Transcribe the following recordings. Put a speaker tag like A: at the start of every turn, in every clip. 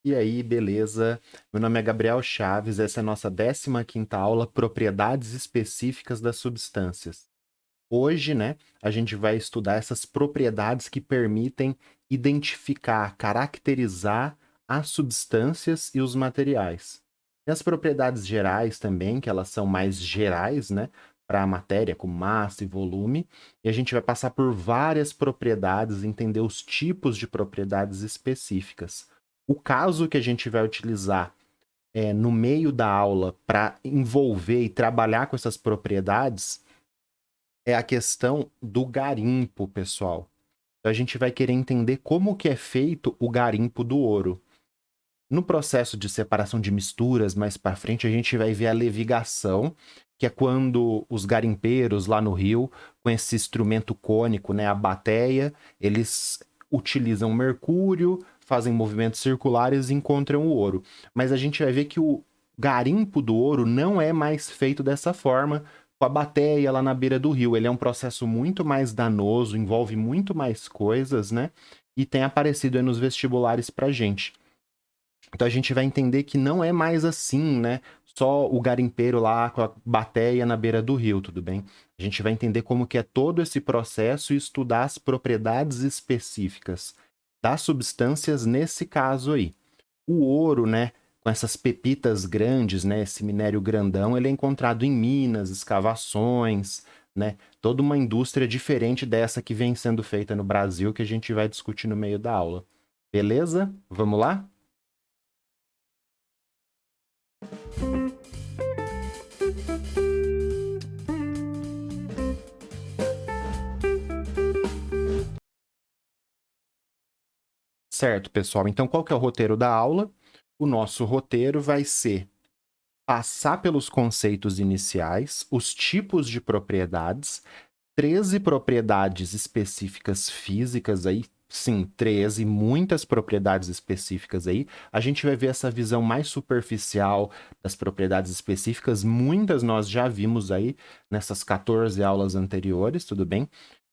A: E aí, beleza? Meu nome é Gabriel Chaves, essa é a nossa 15ª aula, Propriedades Específicas das Substâncias. Hoje, né, a gente vai estudar essas propriedades que permitem identificar, caracterizar as substâncias e os materiais. E as propriedades gerais também, que elas são mais gerais, né, para a matéria, como massa e volume, e a gente vai passar por várias propriedades, entender os tipos de propriedades específicas. O caso que a gente vai utilizar no meio da aula para envolver e trabalhar com essas propriedades é a questão do garimpo, pessoal. Então, a gente vai querer entender como que é feito o garimpo do ouro. No processo de separação de misturas, mais para frente, a gente vai ver a levigação, que é quando os garimpeiros lá no Rio, com esse instrumento cônico, né, a bateia, eles utilizam mercúrio, fazem movimentos circulares e encontram o ouro. Mas a gente vai ver que o garimpo do ouro não é mais feito dessa forma, com a bateia lá na beira do rio. Ele é um processo muito mais danoso, envolve muito mais coisas, né? E tem aparecido aí nos vestibulares pra gente. Então a gente vai entender que não é mais assim, né? Só o garimpeiro lá com a bateia na beira do rio, tudo bem? A gente vai entender como que é todo esse processo e estudar as propriedades específicas das substâncias nesse caso aí. O ouro, né, com essas pepitas grandes, né, esse minério grandão, ele é encontrado em minas, escavações, né? Toda uma indústria diferente dessa que vem sendo feita no Brasil que a gente vai discutir no meio da aula. Beleza? Vamos lá? Certo, pessoal. Então, qual que é o roteiro da aula? O nosso roteiro vai ser passar pelos conceitos iniciais, os tipos de propriedades, 13 propriedades específicas físicas aí, sim, 13, muitas propriedades específicas aí. A gente vai ver essa visão mais superficial das propriedades específicas, muitas nós já vimos aí nessas 14 aulas anteriores, tudo bem?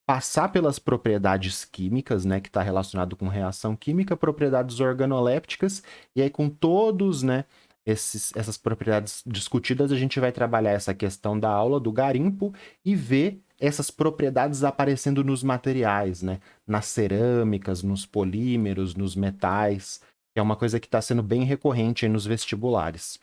A: Passar pelas propriedades químicas, né, que está relacionado com reação química, propriedades organolépticas, e aí com todos, né, essas propriedades discutidas, a gente vai trabalhar essa questão da aula do garimpo e ver essas propriedades aparecendo nos materiais, né, nas cerâmicas, nos polímeros, nos metais, que é uma coisa que está sendo bem recorrente aí nos vestibulares.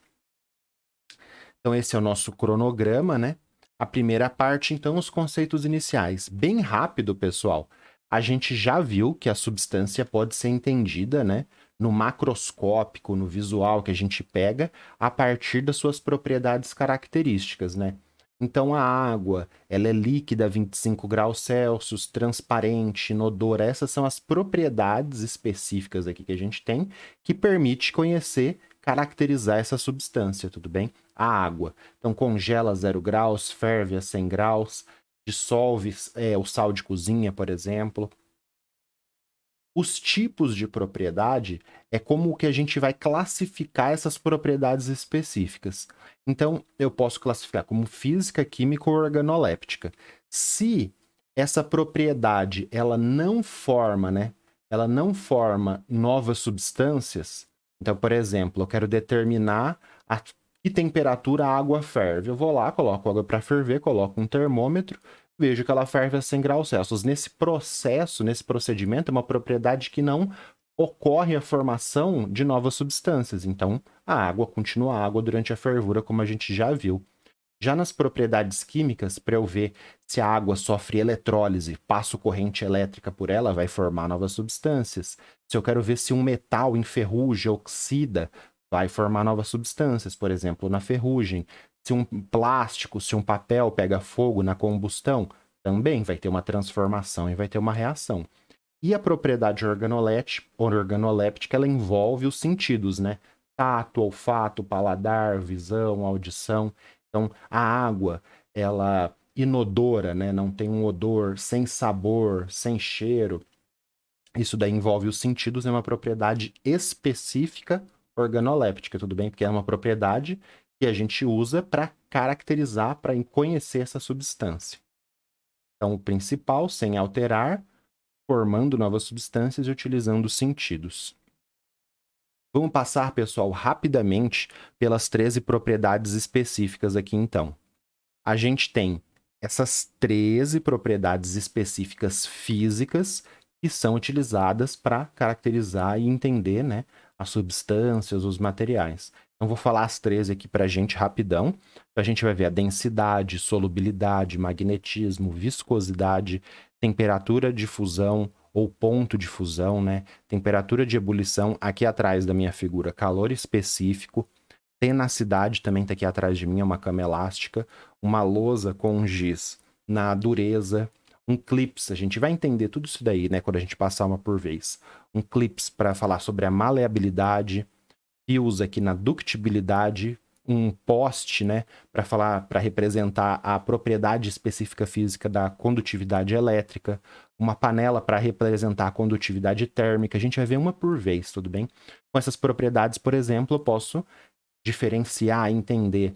A: Então, esse é o nosso cronograma, né? A primeira parte, então, os conceitos iniciais. Bem rápido, pessoal. A gente já viu que a substância pode ser entendida, né? No macroscópico, no visual que a gente pega, a partir das suas propriedades características, né? Então, a água, ela é líquida a 25 graus Celsius, transparente, inodora. Essas são as propriedades específicas aqui que a gente tem que permite conhecer, caracterizar essa substância, tudo bem? A água. Então, congela a 0 graus, ferve a 100 graus, dissolve o sal de cozinha, por exemplo. Os tipos de propriedade é como que a gente vai classificar essas propriedades específicas. Então, eu posso classificar como física, química ou organoléptica. Se essa propriedade ela não forma, né? Ela não forma novas substâncias. Então, por exemplo, eu quero determinar a que temperatura a água ferve. Eu vou lá, coloco água para ferver, coloco um termômetro, vejo que ela ferve a 100 graus Celsius. Nesse processo, nesse procedimento, é uma propriedade que não ocorre a formação de novas substâncias. Então, a água continua água durante a fervura, como a gente já viu. Já nas propriedades químicas, para eu ver se a água sofre eletrólise, passo corrente elétrica por ela, vai formar novas substâncias. Se eu quero ver se um metal enferruja, oxida, vai formar novas substâncias, por exemplo, na ferrugem. Se um plástico, se um papel pega fogo na combustão, também vai ter uma transformação e vai ter uma reação. E a propriedade organoléptica, ela envolve os sentidos, né? Tato, olfato, paladar, visão, audição. Então, a água, ela inodora, né? Não tem um odor, sem sabor, sem cheiro. Isso daí envolve os sentidos, é uma propriedade específica organoléptica, tudo bem? Porque é uma propriedade que a gente usa para caracterizar, para conhecer essa substância. Então, o principal, sem alterar, formando novas substâncias e utilizando os sentidos. Vamos passar, pessoal, rapidamente pelas 13 propriedades específicas aqui, então. A gente tem essas 13 propriedades específicas físicas que são utilizadas para caracterizar e entender, né, as substâncias, os materiais. Então, vou falar as 13 aqui para a gente rapidão. Então, a gente vai ver a densidade, solubilidade, magnetismo, viscosidade, temperatura de fusão ou ponto de fusão, né? Temperatura de ebulição, aqui atrás da minha figura, calor específico. Tenacidade também está aqui atrás de mim, é uma cama elástica. Uma lousa com um giz na dureza. Um clips, a gente vai entender tudo isso daí, né, quando a gente passar uma por vez. Um clips para falar sobre a maleabilidade. Fios aqui na ductibilidade. Um poste, né, para representar a propriedade específica física da condutividade elétrica. Uma panela para representar a condutividade térmica. A gente vai ver uma por vez, tudo bem? Com essas propriedades, por exemplo, eu posso diferenciar, entender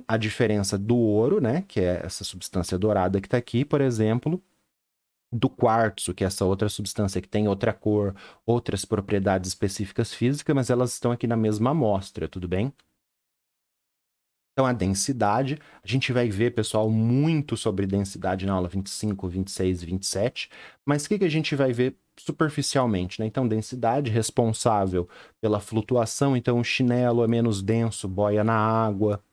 A: a diferença do ouro, né, que é essa substância dourada que está aqui, por exemplo, do quartzo, que é essa outra substância que tem outra cor, outras propriedades específicas físicas, mas elas estão aqui na mesma amostra, tudo bem? Então, a densidade, a gente vai ver, pessoal, muito sobre densidade na aula 25, 26 e 27, mas o que a gente vai ver superficialmente, né? Então, densidade responsável pela flutuação, então o chinelo é menos denso, boia na água.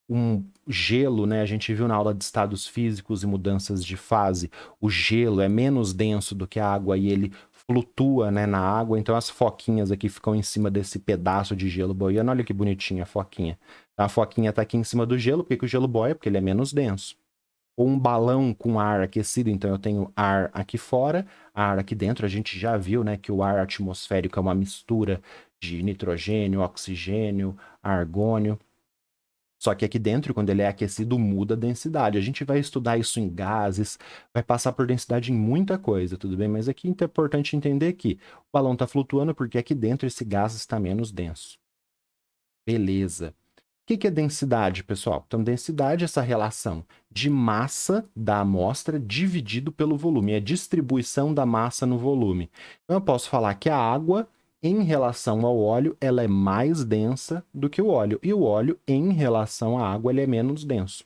A: Um gelo, né? A gente viu na aula de estados físicos e mudanças de fase, o gelo é menos denso do que a água e ele flutua, né, na água, então as foquinhas aqui ficam em cima desse pedaço de gelo boiando. Olha que bonitinha a foquinha. A foquinha tá aqui em cima do gelo, por que o gelo boia? Porque ele é menos denso. Ou um balão com ar aquecido, então eu tenho ar aqui fora, ar aqui dentro. A gente já viu, né, que o ar atmosférico é uma mistura de nitrogênio, oxigênio, argônio. Só que aqui dentro, quando ele é aquecido, muda a densidade. A gente vai estudar isso em gases, vai passar por densidade em muita coisa, tudo bem? Mas aqui é importante entender que o balão está flutuando porque aqui dentro esse gás está menos denso. Beleza. O que é densidade, pessoal? Então, densidade é essa relação de massa da amostra dividido pelo volume, é a distribuição da massa no volume. Então, eu posso falar que a água, em relação ao óleo, ela é mais densa do que o óleo, e o óleo, em relação à água, ele é menos denso.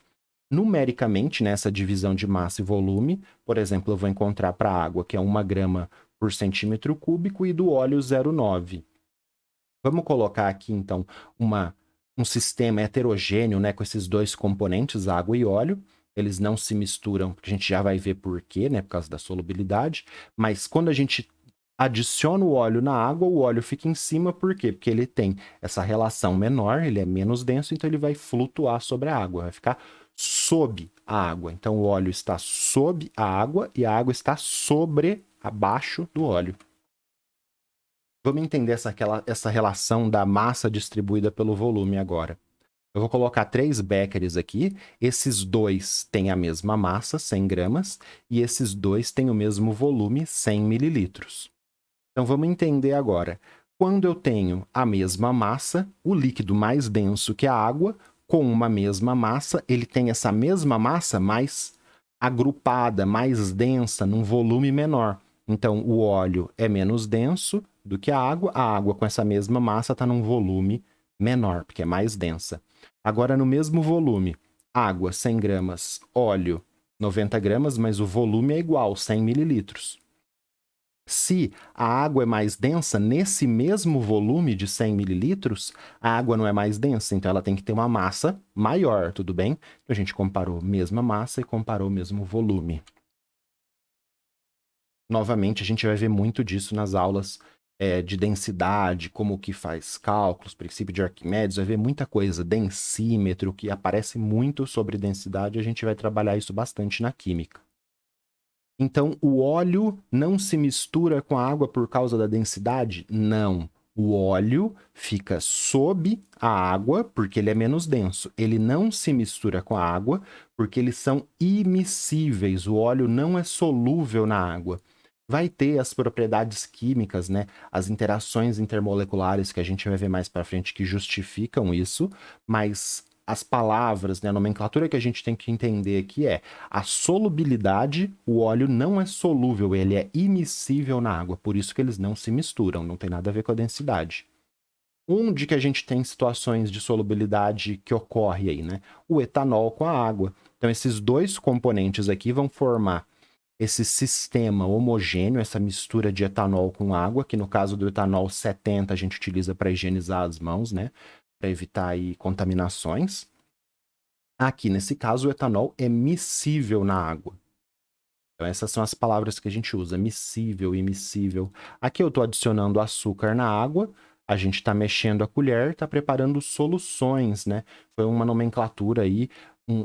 A: Numericamente, nessa divisão de massa e volume, por exemplo, eu vou encontrar para a água, que é 1 grama por centímetro cúbico, e do óleo 0,9. Vamos colocar aqui, então, um sistema heterogêneo, né, com esses dois componentes, água e óleo. Eles não se misturam, porque a gente já vai ver por quê, né, por causa da solubilidade. Mas quando a gente adiciona o óleo na água, o óleo fica em cima, por quê? Porque ele tem essa relação menor, ele é menos denso, então ele vai flutuar sobre a água, vai ficar sob a água. Então o óleo está sob a água e a água está abaixo do óleo. Vamos entender essa relação da massa distribuída pelo volume agora. Eu vou colocar 3 beckers aqui. Esses dois têm a mesma massa, 100 gramas, e esses dois têm o mesmo volume, 100 mililitros. Então, vamos entender agora. Quando eu tenho a mesma massa, o líquido mais denso que a água, com uma mesma massa, ele tem essa mesma massa mais agrupada, mais densa, num volume menor. Então, o óleo é menos denso do que a água com essa mesma massa está num volume menor, porque é mais densa. Agora, no mesmo volume, água 100 gramas, óleo 90 gramas, mas o volume é igual, 100 mililitros. Se a água é mais densa, nesse mesmo volume de 100 mililitros, a água não é mais densa, então ela tem que ter uma massa maior, tudo bem? Então, a gente comparou a mesma massa e comparou o mesmo volume. Novamente, a gente vai ver muito disso nas aulas de densidade, como que faz cálculos, princípio de Arquimedes, vai ver muita coisa, densímetro, que aparece muito sobre densidade, a gente vai trabalhar isso bastante na química. Então, o óleo não se mistura com a água por causa da densidade? Não. O óleo fica sob a água porque ele é menos denso. Ele não se mistura com a água porque eles são immiscíveis. O óleo não é solúvel na água. Vai ter as propriedades químicas, né? As interações intermoleculares que a gente vai ver mais para frente que justificam isso, mas as palavras, né, a nomenclatura que a gente tem que entender aqui é a solubilidade, o óleo não é solúvel, ele é imiscível na água, por isso que eles não se misturam, não tem nada a ver com a densidade. Onde que a gente tem situações de solubilidade que ocorre aí, né? O etanol com a água. Então, esses dois componentes aqui vão formar esse sistema homogêneo, essa mistura de etanol com água, que no caso do etanol 70 a gente utiliza para higienizar as mãos, né? Para evitar aí contaminações. Aqui, nesse caso, o etanol é miscível na água. Então, essas são as palavras que a gente usa, miscível, immiscível. Aqui eu estou adicionando açúcar na água, a gente está mexendo a colher, está preparando soluções, né? Foi uma nomenclatura aí,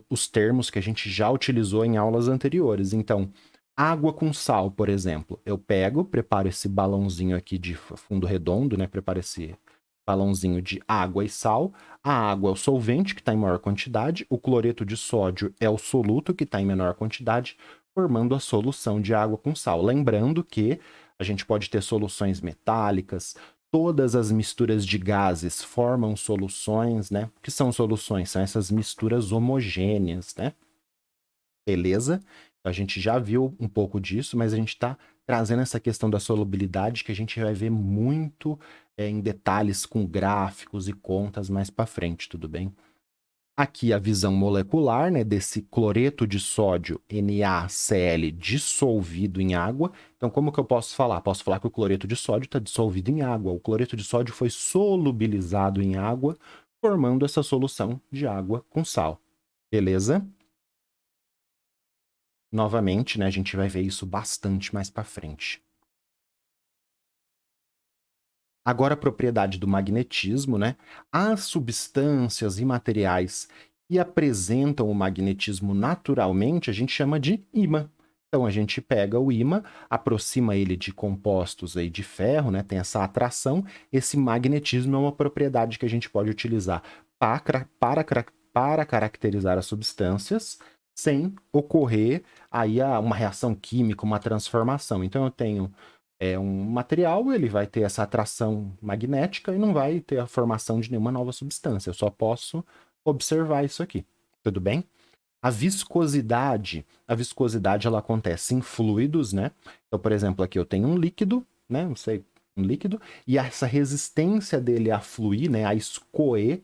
A: os termos que a gente já utilizou em aulas anteriores. Então, água com sal, por exemplo. Eu pego, preparo esse balãozinho aqui de fundo redondo, né? Preparo esse balãozinho de água e sal. A água é o solvente, que está em maior quantidade. O cloreto de sódio é o soluto, que está em menor quantidade, formando a solução de água com sal. Lembrando que a gente pode ter soluções metálicas, todas as misturas de gases formam soluções, né? O que são soluções? São essas misturas homogêneas, né? Beleza? A gente já viu um pouco disso, mas a gente está trazendo essa questão da solubilidade que a gente vai ver muito em detalhes com gráficos e contas mais para frente, tudo bem? Aqui a visão molecular, né, desse cloreto de sódio NaCl dissolvido em água. Então, como que eu posso falar? Posso falar que o cloreto de sódio está dissolvido em água. O cloreto de sódio foi solubilizado em água, formando essa solução de água com sal. Beleza? Novamente, né, a gente vai ver isso bastante mais para frente. Agora, a propriedade do magnetismo, né? As substâncias e materiais que apresentam o magnetismo naturalmente, a gente chama de ímã. Então, a gente pega o ímã, aproxima ele de compostos aí de ferro, né? Tem essa atração. Esse magnetismo é uma propriedade que a gente pode utilizar para caracterizar as substâncias sem ocorrer aí uma reação química, uma transformação. Então, eu tenho um material, ele vai ter essa atração magnética e não vai ter a formação de nenhuma nova substância. Eu só posso observar isso aqui. Tudo bem? A viscosidade ela acontece em fluidos, né? Então, por exemplo, aqui eu tenho um líquido, né? Não sei, um líquido, e essa resistência dele a fluir, né? A escoer,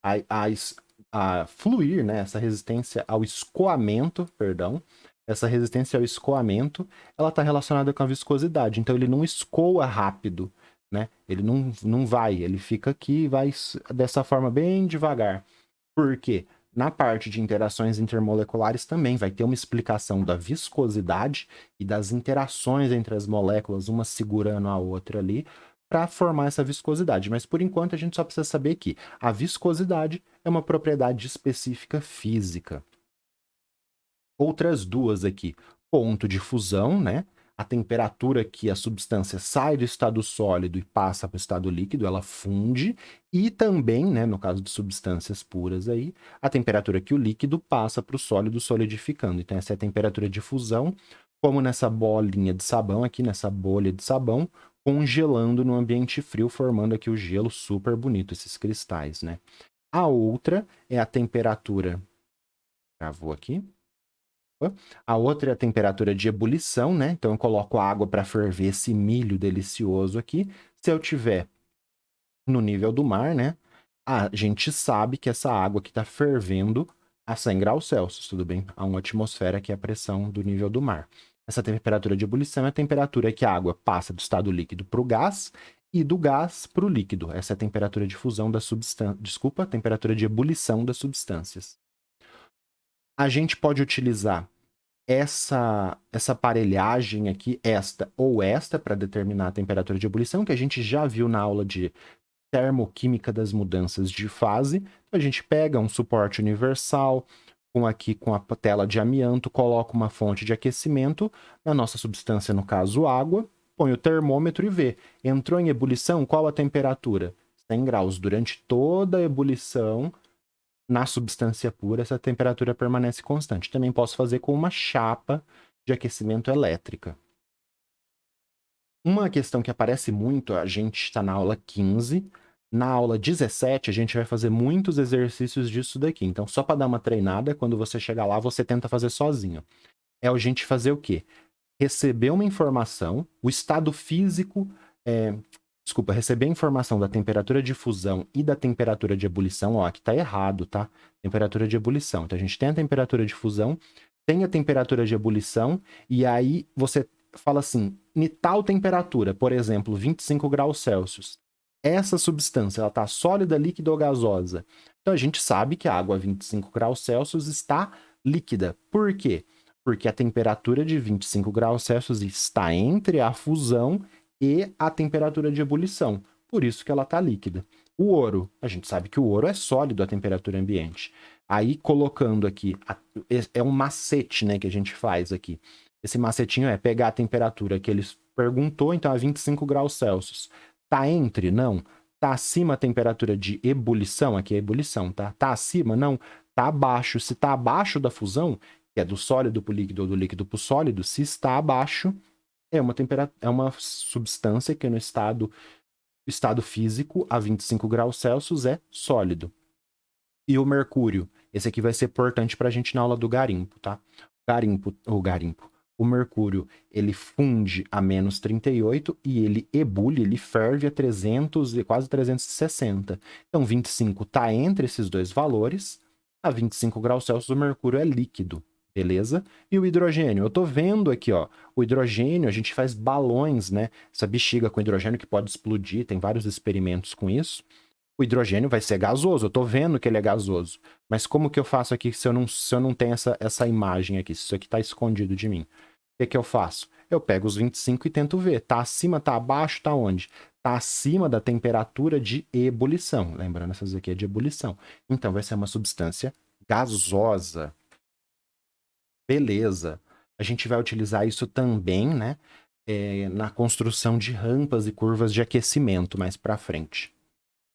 A: a, a, a fluir, né? Essa resistência ao escoamento, perdão, essa resistência ao escoamento, ela está relacionada com a viscosidade. Então, ele não escoa rápido, né? Ele não vai, ele fica aqui e vai dessa forma bem devagar. Por quê? Na parte de interações intermoleculares também vai ter uma explicação da viscosidade e das interações entre as moléculas, uma segurando a outra ali, para formar essa viscosidade. Mas por enquanto a gente só precisa saber que a viscosidade é uma propriedade específica física. Outras duas aqui, ponto de fusão, né? A temperatura que a substância sai do estado sólido e passa para o estado líquido, ela funde, e também, né, no caso de substâncias puras aí, a temperatura que o líquido passa para o sólido solidificando. Então, essa é a temperatura de fusão, como nessa bolinha de sabão aqui, nessa bolha de sabão, congelando no ambiente frio, formando aqui o gelo super bonito, esses cristais, né? A outra é a temperatura, travou aqui. A outra é a temperatura de ebulição, né? Então eu coloco a água para ferver esse milho delicioso aqui. Se eu tiver no nível do mar, né? A gente sabe que essa água que está fervendo a 100 graus Celsius, tudo bem? A uma atmosfera que é a pressão do nível do mar. Essa temperatura de ebulição é a temperatura que a água passa do estado líquido para o gás e do gás para o líquido. Essa é a temperatura de fusão da substância. Desculpa, a temperatura de ebulição das substâncias. A gente pode utilizar essa aparelhagem aqui, esta ou esta, para determinar a temperatura de ebulição, que a gente já viu na aula de termoquímica das mudanças de fase. Então, a gente pega um suporte universal, com a tela de amianto, coloca uma fonte de aquecimento na nossa substância, no caso água, põe o termômetro e vê. Entrou em ebulição, qual a temperatura? 100 graus. Durante toda a ebulição, na substância pura, essa temperatura permanece constante. Também posso fazer com uma chapa de aquecimento elétrica. Uma questão que aparece muito, a gente está na aula 15, na aula 17 a gente vai fazer muitos exercícios disso daqui. Então, só para dar uma treinada, quando você chegar lá, você tenta fazer sozinho. É a gente fazer o quê? Receber uma informação, o estado físico Desculpa, receber a informação da temperatura de fusão e da temperatura de ebulição, ó, aqui tá errado, tá? Temperatura de ebulição. Então a gente tem a temperatura de fusão, tem a temperatura de ebulição, e aí você fala assim, em tal temperatura, por exemplo, 25 graus Celsius, essa substância, ela tá sólida, líquida ou gasosa? Então a gente sabe que a água a 25 graus Celsius está líquida. Por quê? Porque a temperatura de 25 graus Celsius está entre a fusão e a temperatura de ebulição. Por isso que ela está líquida. O ouro, a gente sabe que o ouro é sólido à temperatura ambiente. Aí, colocando aqui, é um macete, né, que a gente faz aqui. Esse macetinho é pegar a temperatura que eles perguntou, então a 25 graus Celsius. Tá entre? Não. Tá acima a temperatura de ebulição? Aqui é ebulição, tá? Tá acima? Não. Tá abaixo. Se tá abaixo da fusão, que é do sólido para o líquido ou do líquido para o sólido, se está abaixo, é uma substância que no estado físico, a 25 graus Celsius, é sólido. E o mercúrio? Esse aqui vai ser importante para a gente na aula do garimpo, tá? O mercúrio, ele funde a menos 38 e ele ebule, ele ferve a 300 e quase 360. Então, 25 está entre esses dois valores. A 25 graus Celsius, o mercúrio é líquido. Beleza? E o hidrogênio? Eu tô vendo aqui, ó. O hidrogênio, a gente faz balões, né? Essa bexiga com hidrogênio que pode explodir, tem vários experimentos com isso. O hidrogênio vai ser gasoso, eu tô vendo que ele é gasoso. Mas como que eu faço aqui se eu não tenho essa imagem aqui? Se isso aqui tá escondido de mim. O que eu faço? Eu pego os 25 e tento ver. Tá acima, tá abaixo, tá onde? Tá acima da temperatura de ebulição. Lembrando, essas aqui é de ebulição. Então vai ser uma substância gasosa. Beleza. A gente vai utilizar isso também, né? Na construção de rampas e curvas de aquecimento mais para frente.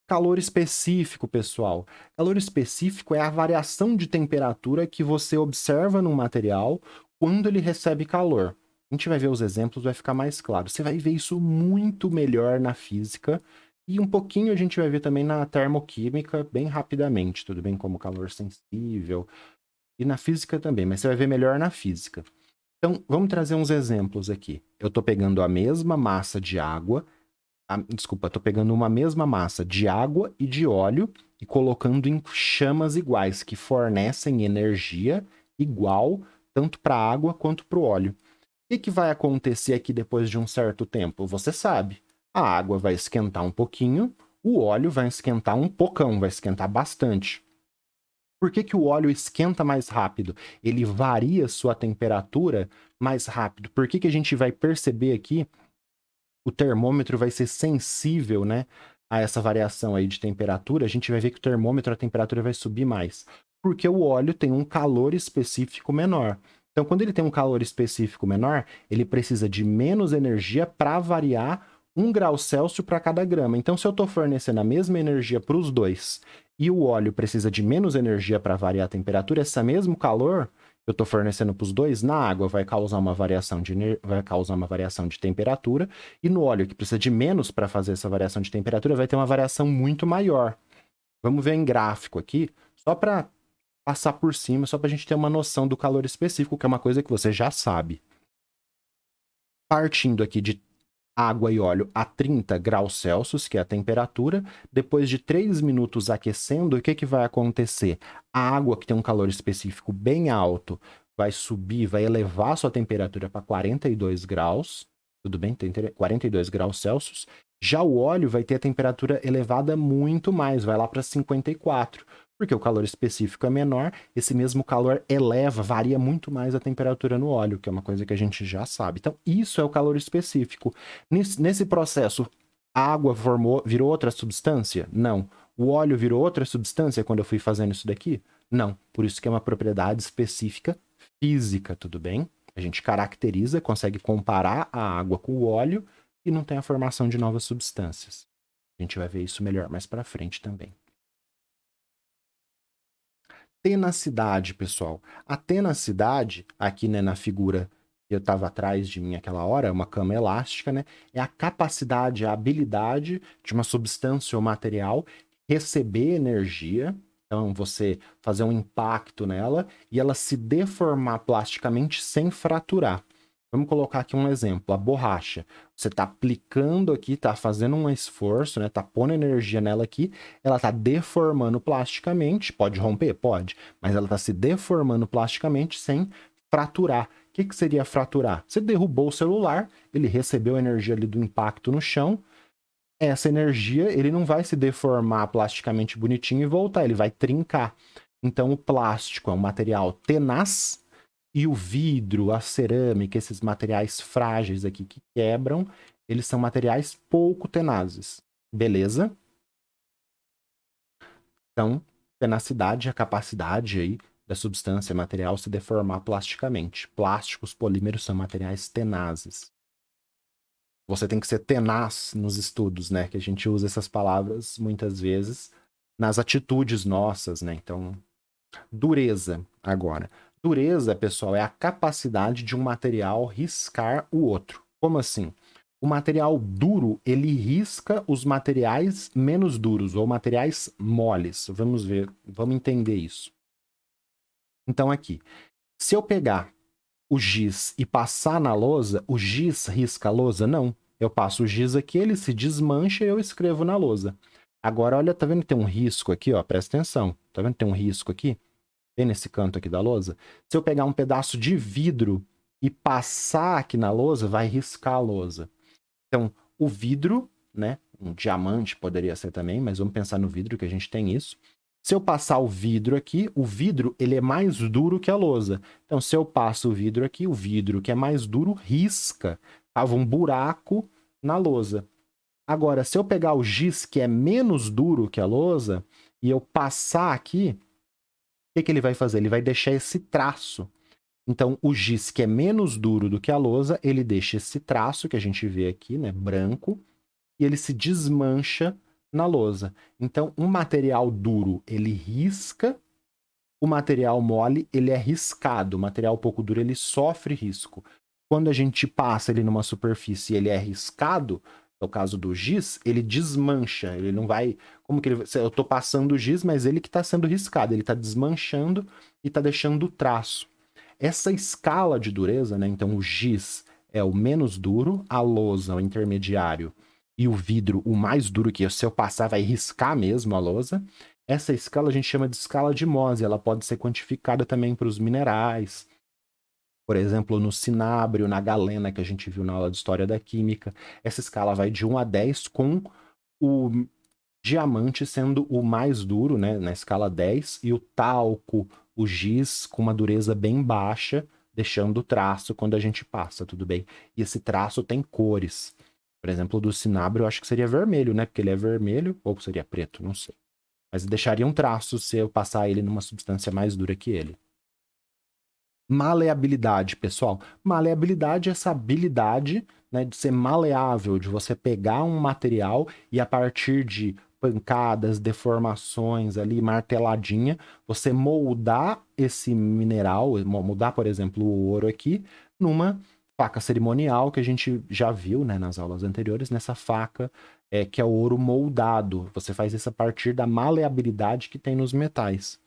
A: Calor específico, pessoal. Calor específico é a variação de temperatura que você observa no material quando ele recebe calor. A gente vai ver os exemplos, vai ficar mais claro. Você vai ver isso muito melhor na física e um pouquinho a gente vai ver também na termoquímica, bem rapidamente, tudo bem? Como calor sensível, e na física também, mas você vai ver melhor na física. Então, vamos trazer uns exemplos aqui. Eu estou pegando a mesma massa de água, estou pegando uma mesma massa de água e de óleo e colocando em chamas iguais, que fornecem energia igual tanto para a água quanto para o óleo. O que vai acontecer aqui depois de um certo tempo? Você sabe. A água vai esquentar um pouquinho, o óleo vai esquentar um pocão, vai esquentar bastante. Por que o óleo esquenta mais rápido? Ele varia sua temperatura mais rápido. Por que a gente vai perceber aqui o termômetro vai ser sensível, né, a essa variação aí de temperatura? A gente vai ver que o termômetro, a temperatura vai subir mais. Porque o óleo tem um calor específico menor. Então, quando ele tem um calor específico menor, ele precisa de menos energia para variar 1 grau Celsius para cada grama. Então, se eu estou fornecendo a mesma energia para os dois e o óleo precisa de menos energia para variar a temperatura, esse mesmo calor que eu estou fornecendo para os dois, na água vai causar uma variação de temperatura, e no óleo, que precisa de menos para fazer essa variação de temperatura, vai ter uma variação muito maior. Vamos ver em gráfico aqui, só para passar por cima, só para a gente ter uma noção do calor específico, que é uma coisa que você já sabe. Partindo aqui de água e óleo a 30 graus Celsius, que é a temperatura. Depois de 3 minutos aquecendo, o que vai acontecer? A água, que tem um calor específico bem alto, vai subir, vai elevar sua temperatura para 42 graus. Tudo bem? Tem 42 graus Celsius. Já o óleo vai ter a temperatura elevada muito mais, vai lá para 54. Porque o calor específico é menor, esse mesmo calor eleva, varia muito mais a temperatura no óleo, que é uma coisa que a gente já sabe. Então, isso é o calor específico. Nesse processo, a água virou outra substância? Não. O óleo virou outra substância quando eu fui fazendo isso daqui? Não. Por isso que é uma propriedade específica física, tudo bem? A gente caracteriza, consegue comparar a água com o óleo e não tem a formação de novas substâncias. A gente vai ver isso melhor mais para frente também. Tenacidade, pessoal. A tenacidade, aqui, né, na figura que eu estava atrás de mim aquela hora, uma cama elástica, né, é a capacidade, a habilidade de uma substância ou material receber energia, então você fazer um impacto nela e ela se deformar plasticamente sem fraturar. Vamos colocar aqui um exemplo, a borracha. Você está aplicando aqui, está fazendo um esforço, né? Está pondo energia nela aqui, ela está deformando plasticamente, pode romper? Pode, mas ela está se deformando plasticamente sem fraturar. O que seria fraturar? Você derrubou o celular, ele recebeu a energia ali do impacto no chão, essa energia ele não vai se deformar plasticamente bonitinho e voltar, ele vai trincar. Então o plástico é um material tenaz, e o vidro, a cerâmica, esses materiais frágeis aqui que quebram, eles são materiais pouco tenazes. Beleza? Então, tenacidade é a capacidade aí da substância material se deformar plasticamente. Plásticos, polímeros são materiais tenazes. Você tem que ser tenaz nos estudos, né? Que a gente usa essas palavras muitas vezes nas atitudes nossas, né? Então, dureza agora. Dureza, pessoal, é a capacidade de um material riscar o outro. Como assim? O material duro, ele risca os materiais menos duros, ou materiais moles. Vamos ver, vamos entender isso. Então, aqui, se eu pegar o giz e passar na lousa, o giz risca a lousa? Não. Eu passo o giz aqui, ele se desmancha e eu escrevo na lousa. Agora, olha, tá vendo que tem um risco aqui, ó? Presta atenção. Tá vendo que tem um risco aqui? Bem nesse canto aqui da lousa, se eu pegar um pedaço de vidro e passar aqui na lousa, vai riscar a lousa. Então, o vidro, né? Um diamante poderia ser também, mas vamos pensar no vidro, que a gente tem isso. Se eu passar o vidro aqui, o vidro ele é mais duro que a lousa. Então, se eu passo o vidro aqui, o vidro que é mais duro risca, tava um buraco na lousa. Agora, se eu pegar o giz que é menos duro que a lousa e eu passar aqui, o que ele vai fazer? Ele vai deixar esse traço. Então, o giz, que é menos duro do que a lousa, ele deixa esse traço que a gente vê aqui, né, branco, e ele se desmancha na lousa. Então, um material duro, ele risca, o material mole, ele é riscado. O material pouco duro, ele sofre risco. Quando a gente passa ele numa superfície e ele é riscado, no caso do giz, ele desmancha, ele não vai... Como que ele... Eu tô passando o giz, mas ele que está sendo riscado, ele está desmanchando e está deixando o traço. Essa escala de dureza, né? Então o giz é o menos duro, a lousa, o intermediário, e o vidro, o mais duro, que se eu passar vai riscar mesmo a lousa. Essa escala a gente chama de escala de Mohs, ela pode ser quantificada também para os minerais. Por exemplo, no cinábrio, na galena, que a gente viu na aula de História da Química. Essa escala vai de 1 a 10, com o diamante sendo o mais duro, né, na escala 10, e o talco, o giz, com uma dureza bem baixa, deixando o traço quando a gente passa, tudo bem? E esse traço tem cores. Por exemplo, do cinábrio eu acho que seria vermelho, né? Porque ele é vermelho, ou seria preto, não sei. Mas deixaria um traço se eu passar ele numa substância mais dura que ele. Maleabilidade, pessoal. Maleabilidade é essa habilidade, né, de ser maleável, de você pegar um material e a partir de pancadas, deformações ali, marteladinha, você moldar esse mineral, moldar, por exemplo, o ouro aqui, numa faca cerimonial que a gente já viu, né, nas aulas anteriores, nessa faca que é o ouro moldado. Você faz isso a partir da maleabilidade que tem nos metais.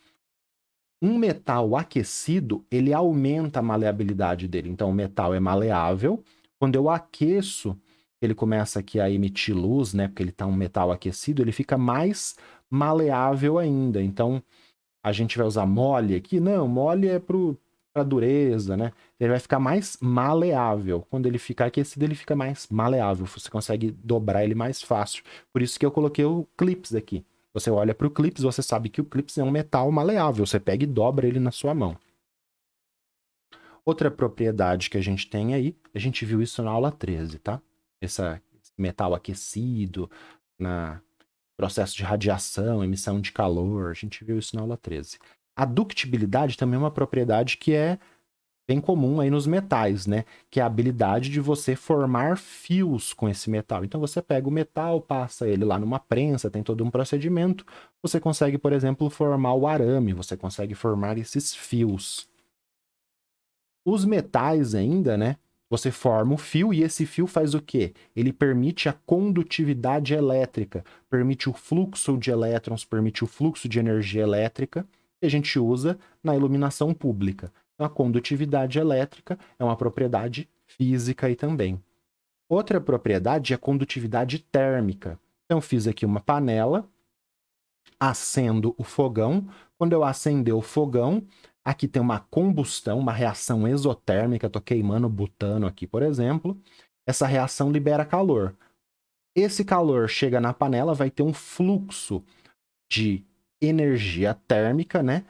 A: Um metal aquecido, ele aumenta a maleabilidade dele. Então, o metal é maleável. Quando eu aqueço, ele começa aqui a emitir luz, né? Porque ele está um metal aquecido, ele fica mais maleável ainda. Então, a gente vai usar mole aqui? Não, mole é para dureza, né? Ele vai ficar mais maleável. Quando ele fica aquecido, ele fica mais maleável. Você consegue dobrar ele mais fácil. Por isso que eu coloquei o clips aqui. Você olha para o clips, você sabe que o clips é um metal maleável. Você pega e dobra ele na sua mão. Outra propriedade que a gente tem aí, a gente viu isso na aula 13, tá? Esse metal aquecido, na processo de radiação, emissão de calor, a gente viu isso na aula 13. A ductibilidade também é uma propriedade que é bem comum aí nos metais, né? Que é a habilidade de você formar fios com esse metal. Então você pega o metal, passa ele lá numa prensa, tem todo um procedimento. Você consegue, por exemplo, formar o arame, você consegue formar esses fios. Os metais ainda, né? Você forma o fio e esse fio faz o quê? Ele permite a condutividade elétrica, permite o fluxo de elétrons, permite o fluxo de energia elétrica que a gente usa na iluminação pública. Então, a condutividade elétrica é uma propriedade física aí também. Outra propriedade é a condutividade térmica. Então, fiz aqui uma panela, acendo o fogão. Quando eu acender o fogão, aqui tem uma combustão, uma reação exotérmica. Estou queimando butano aqui, por exemplo. Essa reação libera calor. Esse calor chega na panela, vai ter um fluxo de energia térmica, né,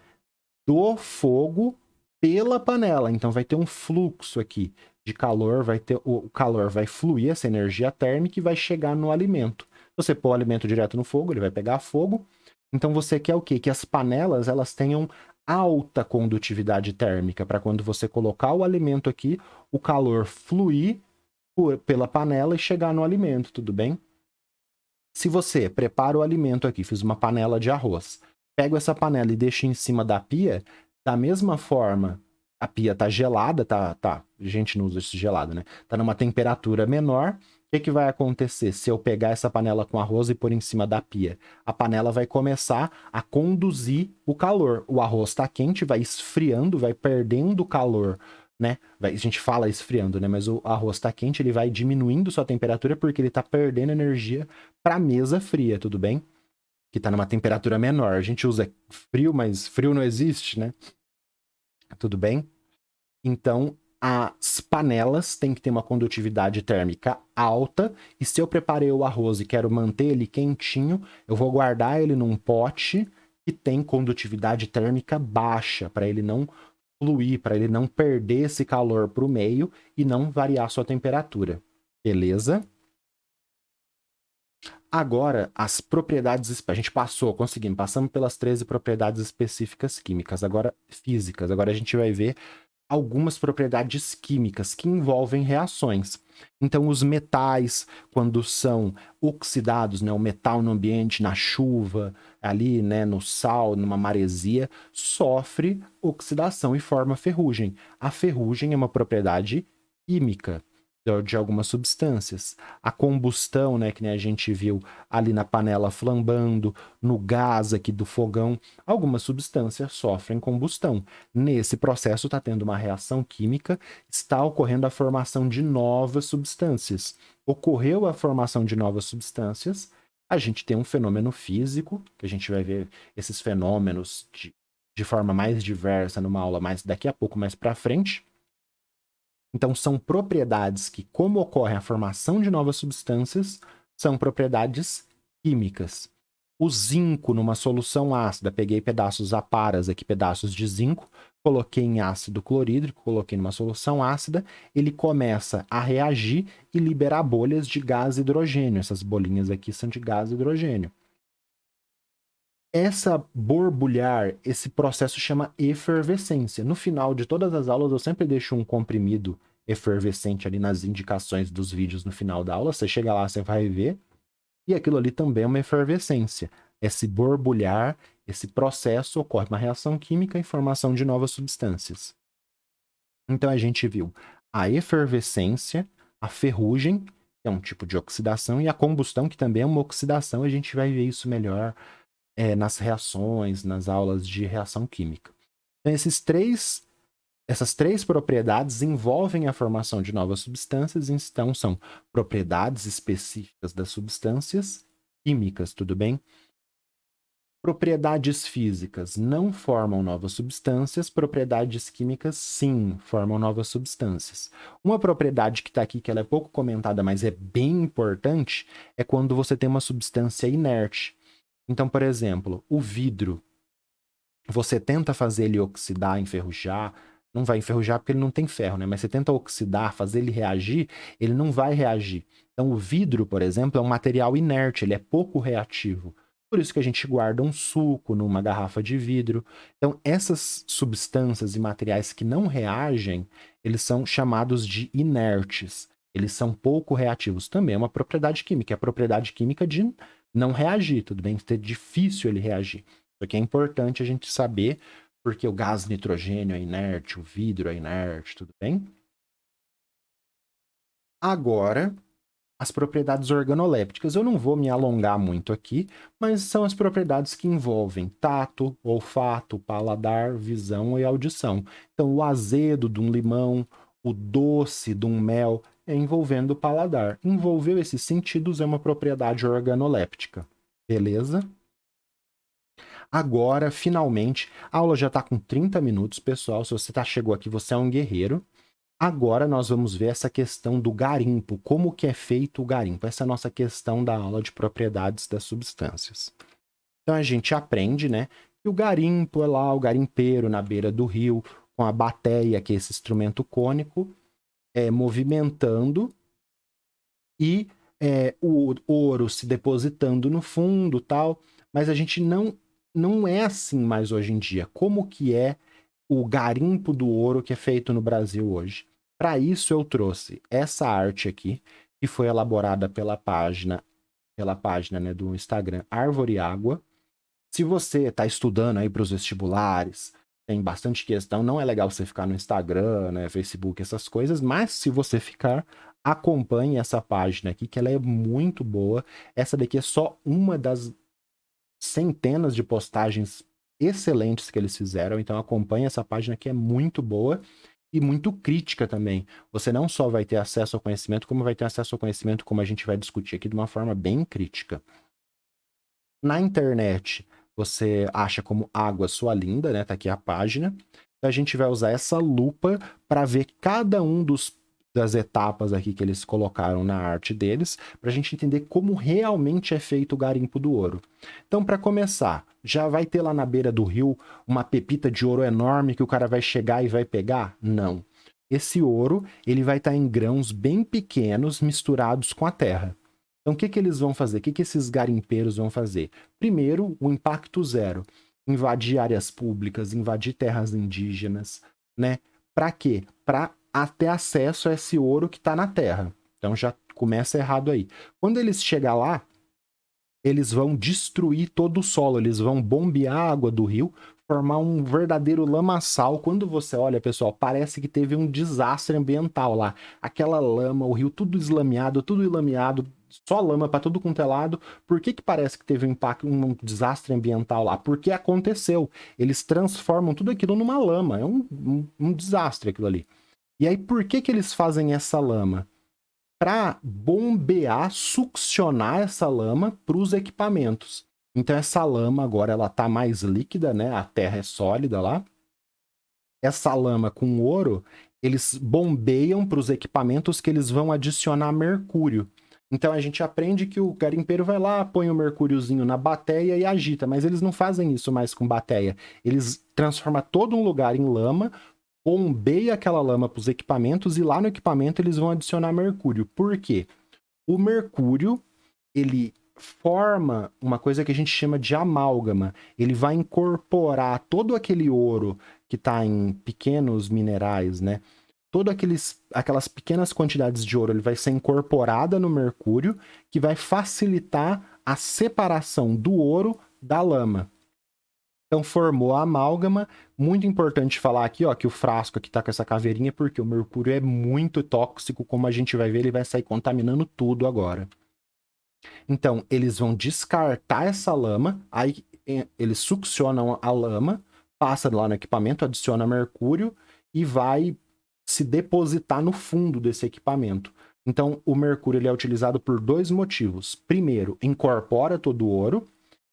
A: do fogo pela panela. Então vai ter um fluxo aqui de calor, o calor vai fluir, essa energia térmica, e vai chegar no alimento. Se você pôr o alimento direto no fogo, ele vai pegar fogo. Então você quer o quê? Que as panelas elas tenham alta condutividade térmica, para quando você colocar o alimento aqui, o calor fluir pela panela e chegar no alimento, tudo bem? Se você prepara o alimento aqui, fiz uma panela de arroz, pego essa panela e deixo em cima da pia, da mesma forma, a pia tá gelada, a gente não usa isso gelado, né? Tá numa temperatura menor. O que vai acontecer se eu pegar essa panela com arroz e pôr em cima da pia? A panela vai começar a conduzir o calor. O arroz tá quente, vai esfriando, vai perdendo calor, né? A gente fala esfriando, né? Mas o arroz está quente, ele vai diminuindo sua temperatura porque ele está perdendo energia para a mesa fria, tudo bem? Que está numa temperatura menor. A gente usa frio, mas frio não existe, né? Tudo bem? Então, as panelas têm que ter uma condutividade térmica alta, e se eu preparei o arroz e quero manter ele quentinho, eu vou guardar ele num pote que tem condutividade térmica baixa, para ele não fluir, para ele não perder esse calor para o meio e não variar sua temperatura. Beleza? Agora, as propriedades... A gente passamos pelas 13 propriedades específicas químicas, agora físicas. Agora a gente vai ver algumas propriedades químicas que envolvem reações. Então, os metais, quando são oxidados, né, o metal no ambiente, na chuva, ali, né, no sal, numa maresia, sofre oxidação e forma ferrugem. A ferrugem é uma propriedade química de algumas substâncias. A combustão, né, que nem a gente viu ali na panela flambando, no gás aqui do fogão, algumas substâncias sofrem combustão. Nesse processo está tendo uma reação química, está ocorrendo a formação de novas substâncias. Ocorreu a formação de novas substâncias, a gente tem um fenômeno físico, que a gente vai ver esses fenômenos de forma mais diversa numa aula mais daqui a pouco, mais para frente. Então, são propriedades que, como ocorre a formação de novas substâncias, são propriedades químicas. O zinco numa solução ácida, peguei pedaços aparas aqui, pedaços de zinco, coloquei em ácido clorídrico, coloquei numa solução ácida, ele começa a reagir e liberar bolhas de gás hidrogênio. Essas bolinhas aqui são de gás hidrogênio. Essa borbulhar, esse processo chama efervescência. No final de todas as aulas, eu sempre deixo um comprimido efervescente ali nas indicações dos vídeos no final da aula. Você chega lá, você vai ver. E aquilo ali também é uma efervescência. Esse borbulhar, esse processo, ocorre uma reação química e formação de novas substâncias. Então, a gente viu a efervescência, a ferrugem, que é um tipo de oxidação, e a combustão, que também é uma oxidação. A gente vai ver isso melhor nas reações, nas aulas de reação química. Então, essas três propriedades envolvem a formação de novas substâncias, então são propriedades específicas das substâncias químicas, tudo bem? Propriedades físicas não formam novas substâncias, propriedades químicas sim formam novas substâncias. Uma propriedade que está aqui, que ela é pouco comentada, mas é bem importante, é quando você tem uma substância inerte. Então, por exemplo, o vidro, você tenta fazer ele oxidar, enferrujar, não vai enferrujar porque ele não tem ferro, né? Mas você tenta oxidar, fazer ele reagir, ele não vai reagir. Então, o vidro, por exemplo, é um material inerte, ele é pouco reativo. Por isso que a gente guarda um suco numa garrafa de vidro. Então, essas substâncias e materiais que não reagem, eles são chamados de inertes. Eles são pouco reativos. Também é uma propriedade química. É a propriedade química de não reagir, tudo bem? É difícil ele reagir. Isso aqui é importante a gente saber, porque o gás nitrogênio é inerte, o vidro é inerte, tudo bem? Agora, as propriedades organolépticas. Eu não vou me alongar muito aqui, mas são as propriedades que envolvem tato, olfato, paladar, visão e audição. Então, o azedo de um limão, o doce de um mel, é envolvendo o paladar. Envolveu esses sentidos, é uma propriedade organoléptica. Beleza? Agora, finalmente, a aula já está com 30 minutos, pessoal. Se você chegou aqui, você é um guerreiro. Agora nós vamos ver essa questão do garimpo, como que é feito o garimpo. Essa é a nossa questão da aula de propriedades das substâncias. Então a gente aprende, né, que o garimpo é lá, o garimpeiro na beira do rio, com a bateia, que é esse instrumento cônico, movimentando, e o ouro se depositando no fundo, tal. Mas a gente não é assim mais hoje em dia. Como que é o garimpo do ouro que é feito no Brasil hoje? Para isso eu trouxe essa arte aqui, que foi elaborada pela página, né, do Instagram Árvore Água. Se você está estudando aí para os vestibulares, tem bastante questão, não é legal você ficar no Instagram, né, Facebook, essas coisas, mas se você ficar, acompanhe essa página aqui, que ela é muito boa. Essa daqui é só uma das centenas de postagens excelentes que eles fizeram, então acompanhe essa página que é muito boa e muito crítica também. Você não só vai ter acesso ao conhecimento, como vai ter acesso ao conhecimento, como a gente vai discutir aqui, de uma forma bem crítica. Na internet, você acha como Água Sua Linda, né? Tá aqui a página. A gente vai usar essa lupa para ver cada um das etapas aqui que eles colocaram na arte deles, para a gente entender como realmente é feito o garimpo do ouro. Então, para começar, já vai ter lá na beira do rio uma pepita de ouro enorme que o cara vai chegar e vai pegar? Não. Esse ouro, ele vai estar em grãos bem pequenos misturados com a terra. Então, o que eles vão fazer? O que esses garimpeiros vão fazer? Primeiro, o impacto zero. Invadir áreas públicas, invadir terras indígenas, né? Para quê? Para ter acesso a esse ouro que está na terra. Então, já começa errado aí. Quando eles chegar lá, eles vão destruir todo o solo, eles vão bombear a água do rio, formar um verdadeiro lamaçal. Quando você olha, pessoal, parece que teve um desastre ambiental lá. Aquela lama, o rio tudo eslameado, só lama para tudo quanto é lado. Por que parece que teve um impacto, um desastre ambiental lá? Porque aconteceu. Eles transformam tudo aquilo numa lama. É um desastre aquilo ali. E aí, por que eles fazem essa lama? Para bombear, succionar essa lama para os equipamentos. Então essa lama agora ela tá mais líquida, né? A terra é sólida lá. Essa lama com ouro, eles bombeiam para os equipamentos que eles vão adicionar mercúrio. Então a gente aprende que o garimpeiro vai lá, põe o mercúriozinho na bateia e agita, mas eles não fazem isso mais com bateia. Eles transformam todo um lugar em lama, bombeia aquela lama para os equipamentos e lá no equipamento eles vão adicionar mercúrio. Por quê? O mercúrio, ele forma uma coisa que a gente chama de amálgama. Ele vai incorporar todo aquele ouro que está em pequenos minerais, né? Todas aquelas pequenas quantidades de ouro, ele vai ser incorporada no mercúrio, que vai facilitar a separação do ouro da lama. Então formou a amálgama. Muito importante falar aqui, ó, que o frasco aqui tá com essa caveirinha, porque o mercúrio é muito tóxico, como a gente vai ver, ele vai sair contaminando tudo agora. Então, eles vão descartar essa lama, aí eles succionam a lama, passa lá no equipamento, adiciona mercúrio e vai se depositar no fundo desse equipamento. Então, o mercúrio ele é utilizado por dois motivos. Primeiro, incorpora todo o ouro,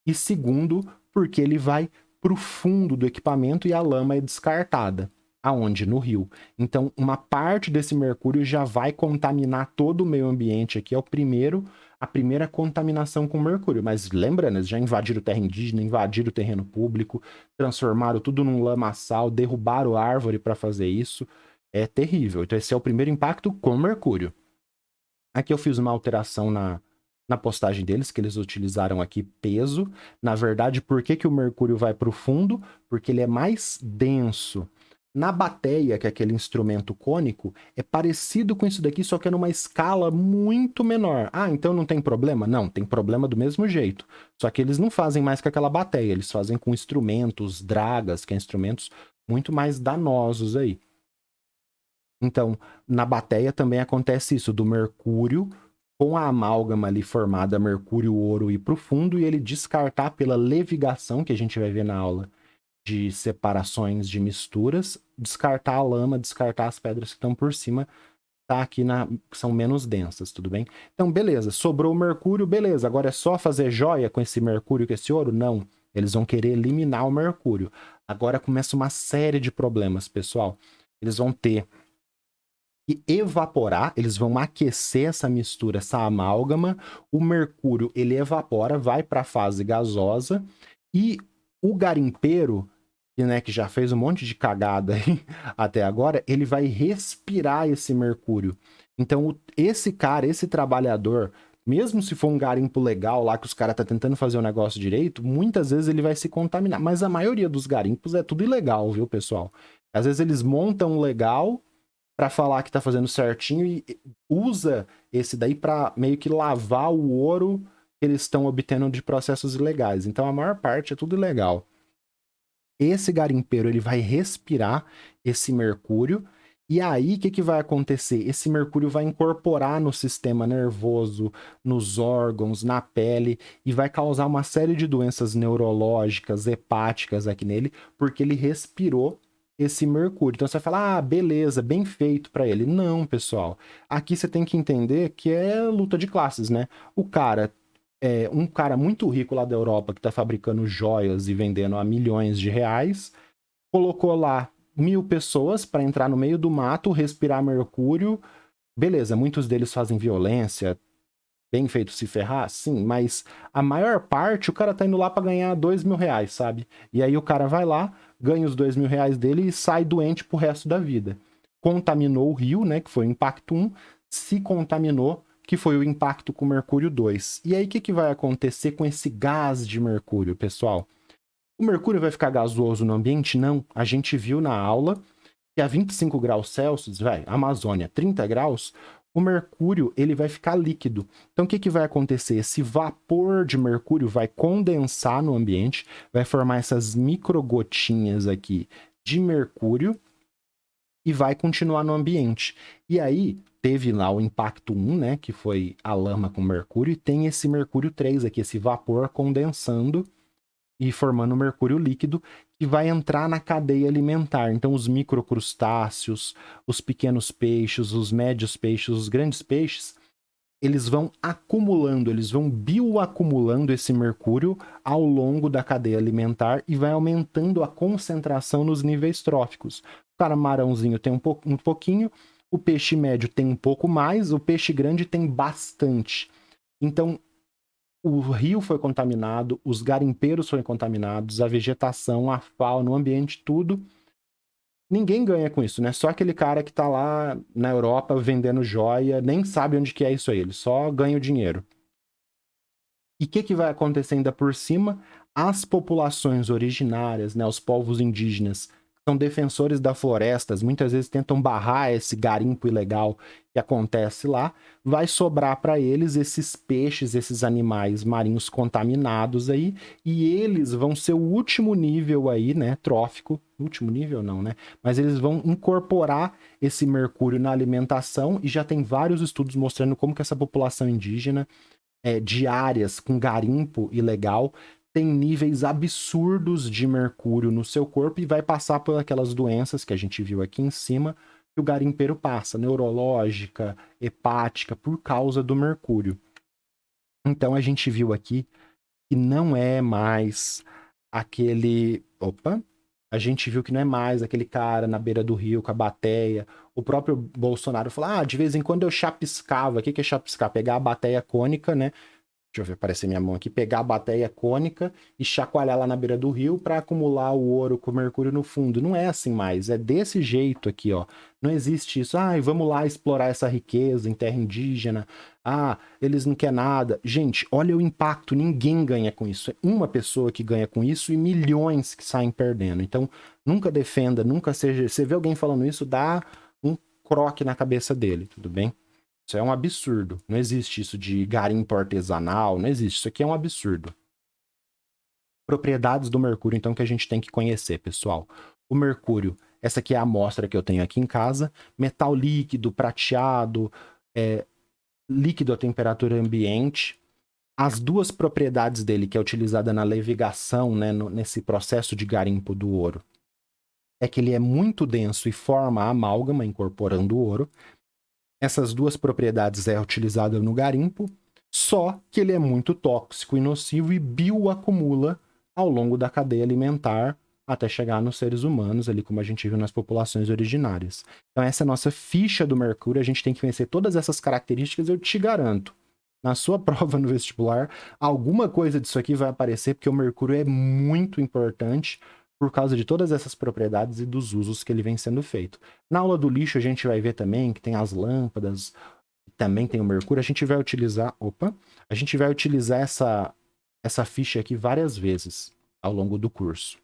A: e segundo, porque ele vai para o fundo do equipamento e a lama é descartada. Aonde? No rio. Então, uma parte desse mercúrio já vai contaminar todo o meio ambiente aqui. É a primeira contaminação com mercúrio. Mas lembrando, eles já invadiram terra indígena, invadiram o terreno público, transformaram tudo num lamaçal, derrubaram árvore para fazer isso. É terrível. Então, esse é o primeiro impacto com mercúrio. Aqui eu fiz uma alteração na postagem deles, que eles utilizaram aqui peso. Na verdade, por que o mercúrio vai para o fundo? Porque ele é mais denso. Na bateia, que é aquele instrumento cônico, é parecido com isso daqui, só que é numa escala muito menor. Ah, então não tem problema? Não, tem problema do mesmo jeito. Só que eles não fazem mais com aquela bateia, eles fazem com instrumentos, dragas, que é instrumentos muito mais danosos aí. Então, na bateia também acontece isso, do mercúrio com a amálgama ali formada, mercúrio, ouro, ir para o fundo e ele descartar pela levigação, que a gente vai ver na aula, de separações de misturas, descartar a lama, descartar as pedras que estão por cima, tá aqui que são menos densas, tudo bem? Então, beleza, sobrou o mercúrio, beleza, agora é só fazer joia com esse mercúrio, com esse ouro? Não, eles vão querer eliminar o mercúrio. Agora começa uma série de problemas, pessoal. Eles vão ter que evaporar, eles vão aquecer essa mistura, essa amálgama, o mercúrio ele evapora, vai para a fase gasosa, e o garimpeiro, né, que já fez um monte de cagada aí até agora, ele vai respirar esse mercúrio. Então, esse cara, esse trabalhador, mesmo se for um garimpo legal lá que os caras tá tentando fazer o negócio direito, muitas vezes ele vai se contaminar. Mas a maioria dos garimpos é tudo ilegal, viu, pessoal? Às vezes eles montam legal para falar que tá fazendo certinho e usa esse daí para meio que lavar o ouro que eles estão obtendo de processos ilegais. Então a maior parte é tudo ilegal. Esse garimpeiro ele vai respirar esse mercúrio e aí o que vai acontecer? Esse mercúrio vai incorporar no sistema nervoso, nos órgãos, na pele e vai causar uma série de doenças neurológicas, hepáticas aqui nele, porque ele respirou esse mercúrio. Então você vai falar, ah, beleza, bem feito para ele. Não, pessoal. Aqui você tem que entender que é luta de classes, né? O cara um cara muito rico lá da Europa que está fabricando joias e vendendo a milhões de reais, colocou lá 1.000 pessoas para entrar no meio do mato, respirar mercúrio. Beleza, muitos deles fazem violência, bem feito se ferrar, sim, mas a maior parte o cara tá indo lá para ganhar 2.000 reais, sabe? E aí o cara vai lá, ganha os 2.000 reais dele e sai doente pro resto da vida. Contaminou o rio, né, que foi o impacto 1, se contaminou, que foi o impacto com mercúrio 2. E aí o que vai acontecer com esse gás de mercúrio, pessoal? O mercúrio vai ficar gasoso no ambiente? Não. A gente viu na aula que a 25 graus Celsius, Amazônia, 30 graus, o mercúrio ele vai ficar líquido. Então o que vai acontecer? Esse vapor de mercúrio vai condensar no ambiente, vai formar essas microgotinhas aqui de mercúrio e vai continuar no ambiente. E aí teve lá o impacto 1, né, que foi a lama com mercúrio, e tem esse mercúrio 3 aqui, esse vapor condensando e formando mercúrio líquido que vai entrar na cadeia alimentar. Então, os microcrustáceos, os pequenos peixes, os médios peixes, os grandes peixes, eles vão acumulando, eles vão bioacumulando esse mercúrio ao longo da cadeia alimentar e vai aumentando a concentração nos níveis tróficos. O camarãozinho tem um pouquinho, o peixe médio tem um pouco mais, o peixe grande tem bastante. Então, o rio foi contaminado, os garimpeiros foram contaminados, a vegetação, a fauna, o ambiente, tudo. Ninguém ganha com isso, né? Só aquele cara que tá lá na Europa vendendo joia, nem sabe onde que é isso aí, ele só ganha o dinheiro. E o que vai acontecer ainda por cima? As populações originárias, né, os povos indígenas, são defensores das florestas, muitas vezes tentam barrar esse garimpo ilegal que acontece lá, vai sobrar para eles esses peixes, esses animais marinhos contaminados aí, e eles vão ser o último nível aí, né, trófico, último nível não, né, mas eles vão incorporar esse mercúrio na alimentação e já tem vários estudos mostrando como que essa população indígena de áreas com garimpo ilegal tem níveis absurdos de mercúrio no seu corpo e vai passar por aquelas doenças que a gente viu aqui em cima que o garimpeiro passa, neurológica, hepática, por causa do mercúrio. Então a gente viu aqui que não é mais aquele... Opa! A gente viu que não é mais aquele cara na beira do rio com a bateia. O próprio Bolsonaro falou, ah, de vez em quando eu chapiscava. O que é chapiscar? Pegar a bateia cônica, né? Deixa eu ver, aparecer minha mão aqui. Pegar a bateia cônica e chacoalhar lá na beira do rio para acumular o ouro com o mercúrio no fundo. Não é assim mais. É desse jeito aqui, ó. Não existe isso. Ah, vamos lá explorar essa riqueza em terra indígena. Ah, eles não querem nada. Gente, olha o impacto. Ninguém ganha com isso. É uma pessoa que ganha com isso e milhões que saem perdendo. Então, nunca defenda, nunca seja... Você vê alguém falando isso, dá um croque na cabeça dele, tudo bem? Isso é um absurdo. Não existe isso de garimpo artesanal, não existe. Isso aqui é um absurdo. Propriedades do mercúrio, então, que a gente tem que conhecer, pessoal. O mercúrio, essa aqui é a amostra que eu tenho aqui em casa. Metal líquido, prateado, líquido a temperatura ambiente. As duas propriedades dele, que é utilizada na levigação, né, nesse processo de garimpo do ouro, é que ele é muito denso e forma a amálgama, incorporando o ouro. Essas duas propriedades é utilizada no garimpo, só que ele é muito tóxico e nocivo e bioacumula ao longo da cadeia alimentar até chegar nos seres humanos, ali como a gente viu nas populações originárias. Então essa é a nossa ficha do mercúrio, a gente tem que conhecer todas essas características, eu te garanto. Na sua prova no vestibular, alguma coisa disso aqui vai aparecer, porque o mercúrio é muito importante por causa de todas essas propriedades e dos usos que ele vem sendo feito. Na aula do lixo, a gente vai ver também que tem as lâmpadas, também tem o mercúrio. A gente vai utilizar essa ficha aqui várias vezes ao longo do curso.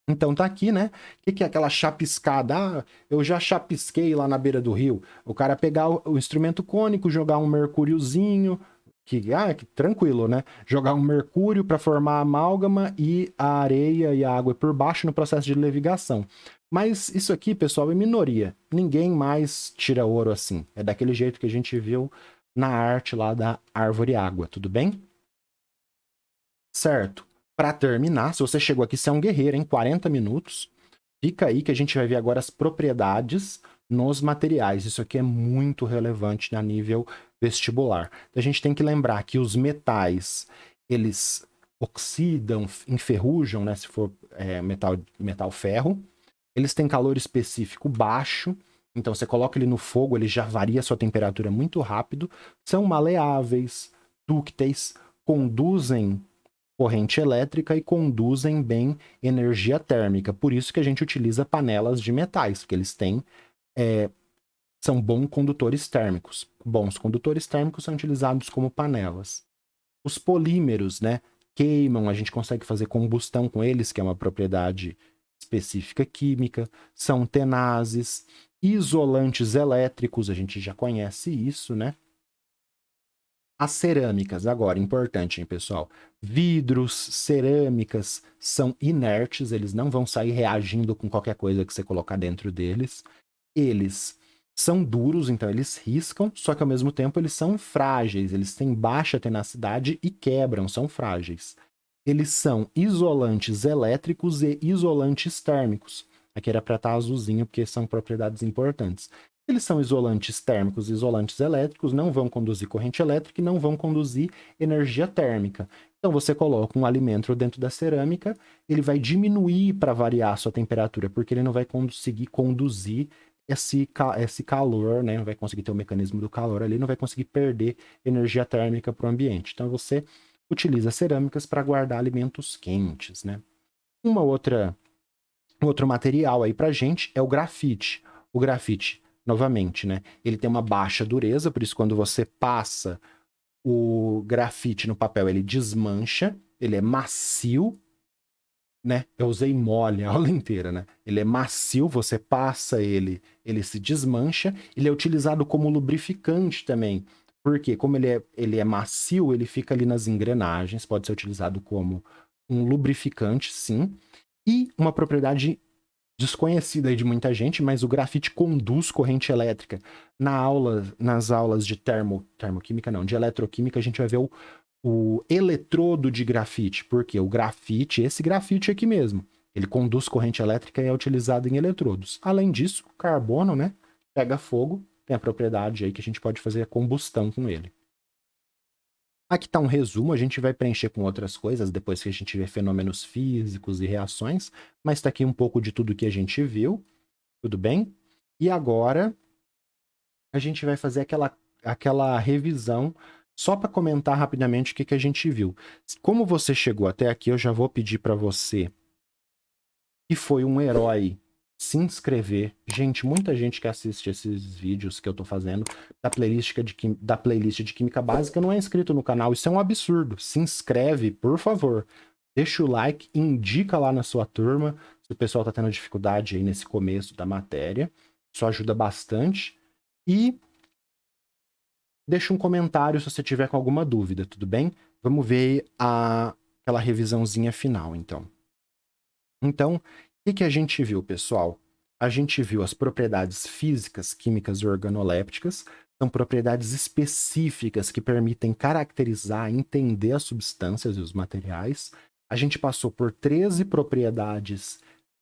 A: Então tá aqui, né? O que é aquela chapiscada? Ah, eu já chapisquei lá na beira do rio. O cara pegar o instrumento cônico, jogar um mercúriozinho, que tranquilo, né? Jogar um mercúrio para formar a amálgama e a areia e a água por baixo no processo de levigação. Mas isso aqui, pessoal, é minoria. Ninguém mais tira ouro assim. É daquele jeito que a gente viu na arte lá da árvore água, tudo bem? Certo. Para terminar, se você chegou aqui, você é um guerreiro, em 40 minutos. Fica aí que a gente vai ver agora as propriedades nos materiais. Isso aqui é muito relevante a nível vestibular. Então, a gente tem que lembrar que os metais, eles oxidam, enferrujam, né? Se for metal ferro. Eles têm calor específico baixo. Então, você coloca ele no fogo, ele já varia a sua temperatura muito rápido. São maleáveis, dúcteis, conduzem corrente elétrica e conduzem bem energia térmica. Por isso que a gente utiliza panelas de metais, porque eles são bons condutores térmicos. Bons condutores térmicos são utilizados como panelas. Os polímeros, né, queimam, a gente consegue fazer combustão com eles, que é uma propriedade específica química. São tenazes, isolantes elétricos, a gente já conhece isso, né? As cerâmicas, agora, importante, hein, pessoal? Vidros, cerâmicas são inertes, eles não vão sair reagindo com qualquer coisa que você colocar dentro deles. Eles são duros, então eles riscam, só que ao mesmo tempo eles são frágeis, eles têm baixa tenacidade e quebram, são frágeis. Eles são isolantes elétricos e isolantes térmicos. Aqui era para estar azulzinho, porque são propriedades importantes. Eles são isolantes térmicos e isolantes elétricos, não vão conduzir corrente elétrica e não vão conduzir energia térmica. Então você coloca um alimento dentro da cerâmica, ele vai diminuir para variar a sua temperatura, porque ele não vai conseguir conduzir esse calor, né? Não vai conseguir ter o mecanismo do calor ali, não vai conseguir perder energia térmica para o ambiente. Então você utiliza cerâmicas para guardar alimentos quentes, né? Outro material aí para gente é o grafite. O grafite, novamente, né? Ele tem uma baixa dureza, por isso quando você passa o grafite no papel, ele desmancha, ele é macio, né? Eu usei mole a aula inteira, né? Ele é macio, você passa ele se desmancha. Ele é utilizado como lubrificante também. Porque como ele é macio, ele fica ali nas engrenagens, pode ser utilizado como um lubrificante, sim. E uma propriedade desconhecida aí de muita gente, mas o grafite conduz corrente elétrica. Nas aulas de termoquímica, não, de eletroquímica, a gente vai ver o eletrodo de grafite, porque o grafite, esse grafite aqui mesmo, ele conduz corrente elétrica e é utilizado em eletrodos. Além disso, o carbono, né, pega fogo, tem a propriedade aí que a gente pode fazer a combustão com ele. Aqui está um resumo, a gente vai preencher com outras coisas depois que a gente vê fenômenos físicos e reações, mas está aqui um pouco de tudo que a gente viu, tudo bem? E agora a gente vai fazer aquela revisão só para comentar rapidamente o que a gente viu. Como você chegou até aqui, eu já vou pedir para você que foi um herói se inscrever. Gente, muita gente que assiste esses vídeos que eu tô fazendo da playlist de Química Básica não é inscrito no canal. Isso é um absurdo. Se inscreve, por favor. Deixa o like, indica lá na sua turma se o pessoal tá tendo dificuldade aí nesse começo da matéria. Isso ajuda bastante. E deixa um comentário se você tiver com alguma dúvida, tudo bem? Vamos ver aquela revisãozinha final, então. Então, o que a gente viu, pessoal? A gente viu as propriedades físicas, químicas e organolépticas, São propriedades específicas que permitem caracterizar, entender as substâncias e os materiais. A gente passou por 13 propriedades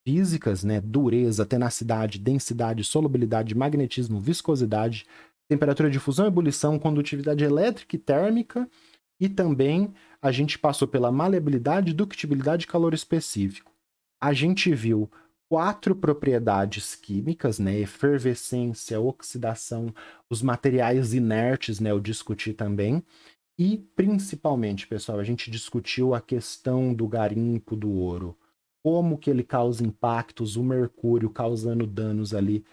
A: físicas, né? Dureza, tenacidade, densidade, solubilidade, magnetismo, viscosidade, temperatura de fusão e ebulição, condutividade elétrica e térmica, e também a gente passou pela maleabilidade, ductibilidade e calor específico. A gente viu 4 propriedades químicas, né? Efervescência, oxidação, os materiais inertes, né? Eu discuti também. E, principalmente, pessoal, a gente discutiu a questão do garimpo do ouro. Como que ele causa impactos, o mercúrio causando danos ali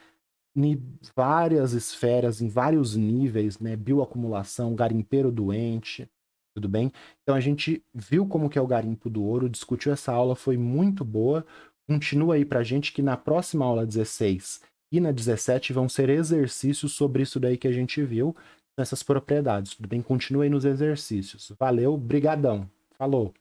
A: em várias esferas, em vários níveis, né? Bioacumulação, garimpeiro doente, tudo bem? Então a gente viu como que é o garimpo do ouro, discutiu essa aula, foi muito boa. Continua aí pra gente que na próxima aula 16 e na 17 vão ser exercícios sobre isso daí que a gente viu, essas propriedades, tudo bem? Continua aí nos exercícios. Valeu, brigadão. Falou.